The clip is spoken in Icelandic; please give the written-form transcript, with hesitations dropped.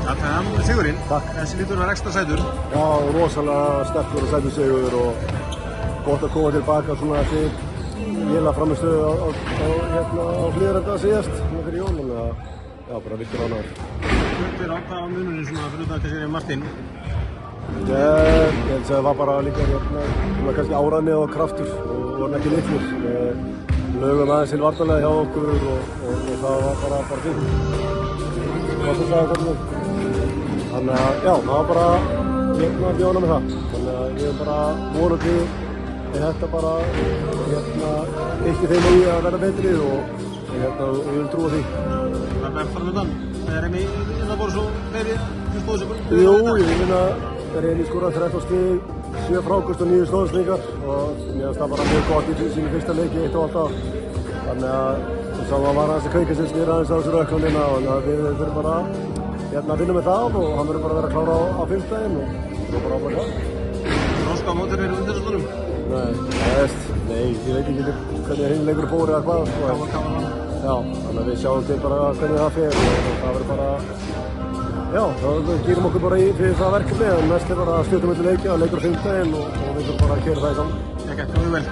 Takk fyrir sigurinn. Takk. Þessi lítur var ekstra sætur. Já, rosalega sterkur og sætur sigur og gott að koma tilbaka svona eftir véla framistöðu á Hlíðarenda síðast fyrir jól, þannig að já, bara virkur ánægður. Hver á hvað á munurinn svona fyrir utan kannski Martin? Ég held að það var bara líka kannski áræðni og kraftur og voru ekki litlir. Lögum aðeins til varnarlega hjá okkur og það var bara fint. Þannig að já, það var bara bjóna með það. Þannig að ég er bara vonandi þetta bara ekki þeim í að verða betri og ég vil trúa því. Það er framöndan. Það er það voru svo meiri stóðsökur? Jú, ég finna Remi skoraði 13 stig, 7 frákast og 9 stóðsningar og mér finnst það bara mjög gott í sínu fyrsta leiki eitt og alltaf. Þannig að það var aðeins að kveika sér snýra aðeins á þessu rökkanina og við þurfum bara að vinna með það og hann verður bara að vera klára á fimmtudaginn og svo bara áfram það. Norska mótur eru undir þessum stórum? Nei, ég veit ekki hvernig hinn leikur bóri eða hvað. Já, þannig að við sjáum til bara hvernig það fer og það verður bara já, þá gerum okkur bara fyrir það verkefni en mest er bara að stjórna milli leikja, leikur á fimmtudaginn og við þurfum bara að keyra það í saman. Ekki, komið vel.